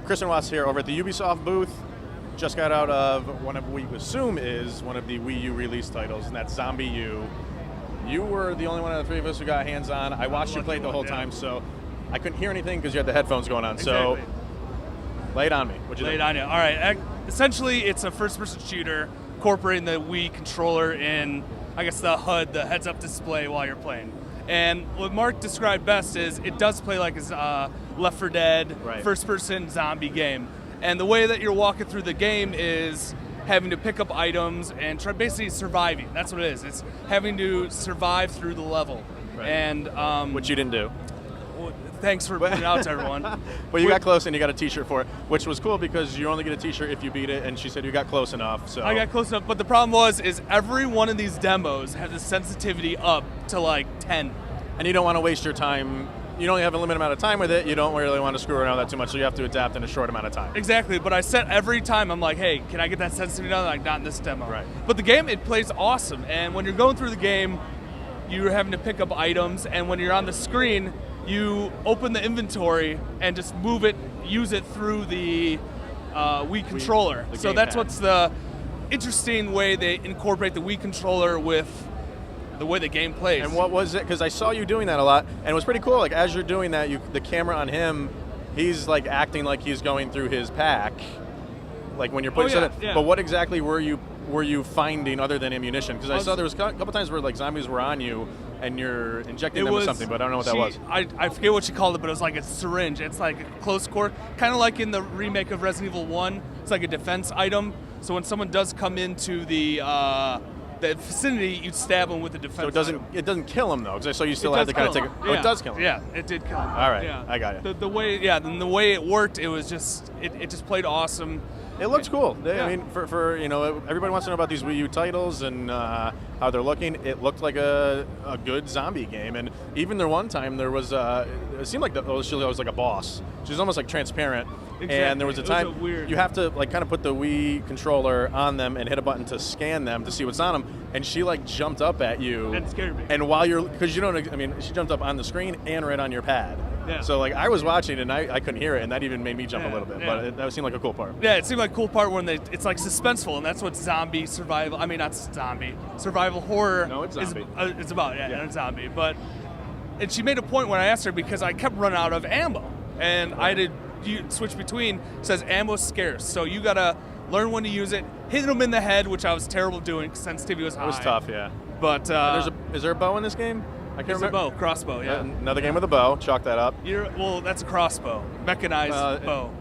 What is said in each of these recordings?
Chris and Watts here over at the Ubisoft booth. Just got out of one of what we assume is one of the Wii U release titles, and that's Zombi U. You were the only one of the three of us who got hands on. I watched you play it the whole time, so I couldn't hear anything because you had the headphones going on. Exactly. So lay it on me. What'd you think? Lay it on you. All right. Essentially, it's a first-person shooter incorporating the Wii controller in, I guess, the HUD, the heads-up display while you're playing. And what Mark described best is it does play like a Left 4 Dead first-person zombie game. And the way that you're walking through the game is having to pick up items and try basically surviving. That's what it is. It's having to survive through the level. Right. And which you didn't do. Well, thanks for pointing it out to everyone. Well, you got close and you got a t-shirt for it, which was cool because you only get a t-shirt if you beat it, and she said you got close enough. So I got close enough, but the problem is every one of these demos has a sensitivity up to like 10. And you don't want to waste your time. You only have a limited amount of time with it. You don't really want to screw around that too much, so you have to adapt in a short amount of time. Exactly, but I said every time, I'm like, hey, can I get that sensitivity down? Like, not in this demo. Right. But the game, it plays awesome, and when you're going through the game, you're having to pick up items, and when you're on the screen, you open the inventory and just move it, use it through the Wii controller. So that's what's the interesting way they incorporate the Wii controller with the way the game plays. And what was it? Because I saw you doing that a lot, and it was pretty cool. Like as you're doing that, the camera on him, he's like acting like he's going through his pack, like when you're putting stuff in. But what exactly were you finding other than ammunition? Because I saw there was a couple times where like zombies were on you, and you're injecting them with something, but I don't know what that was. I forget what she called it, but it was like a syringe. It's like a close quarter, kind of like in the remake of Resident Evil 1. It's like a defense item. So when someone does come into the vicinity, you stab them with a defense. So it doesn't kill him though, because I saw you still had to kind of take it. Yeah. Oh, it does kill him. Yeah, it did kill him. All right, yeah. I got it. The way it worked, it was just it just played awesome. It looks cool. I mean, for everybody wants to know about these Wii U titles and how they're looking. It looked like a good zombie game, and even there one time there was it seemed like she was like a boss. She was almost like transparent. Exactly. And there was a time you have to like kind of put the Wii controller on them and hit a button to scan them to see what's on them. And she like jumped up at you. That scared me. And because she jumped up on the screen and right on your pad. Yeah. So like I was watching and I couldn't hear it, and that even made me jump a little bit. Yeah. But that seemed like a cool part. Yeah, it seemed like a cool part when it's like suspenseful, and that's what zombie survival. I mean, not zombie survival horror. No, it's zombie. It's about it's zombie. And she made a point when I asked her because I kept running out of ammo, and I had to switch between. It says ammo's scarce, so you gotta learn when to use it. Hit them in the head, which I was terrible doing because sensitivity was high. It was tough, yeah. But is there a bow in this game? I can't remember. A bow, crossbow, yeah. Another game with a bow. Chalk that up. Well, that's a crossbow, mechanized bow.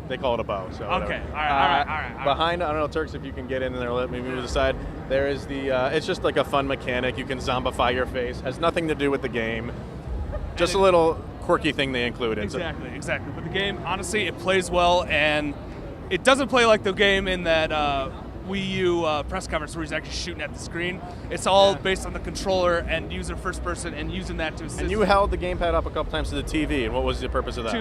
They call it a bow. So okay, all right. Behind, I don't know, Turks, if you can get in there, let me move aside. There is it's just like a fun mechanic. You can zombify your face. Has nothing to do with the game. Just a little quirky thing they include. Exactly. But the game, honestly, it plays well, and it doesn't play like the game in that Wii U press conference where he's actually shooting at the screen. It's all based on the controller and using first person and using that to assist. And you held the gamepad up a couple times to the TV, and what was the purpose of that?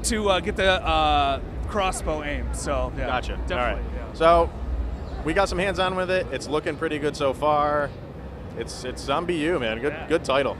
To get the crossbow aim. So yeah, gotcha. Definitely. All right. Yeah. So we got some hands on with it. It's looking pretty good so far. It's Zombi U, man. Good title.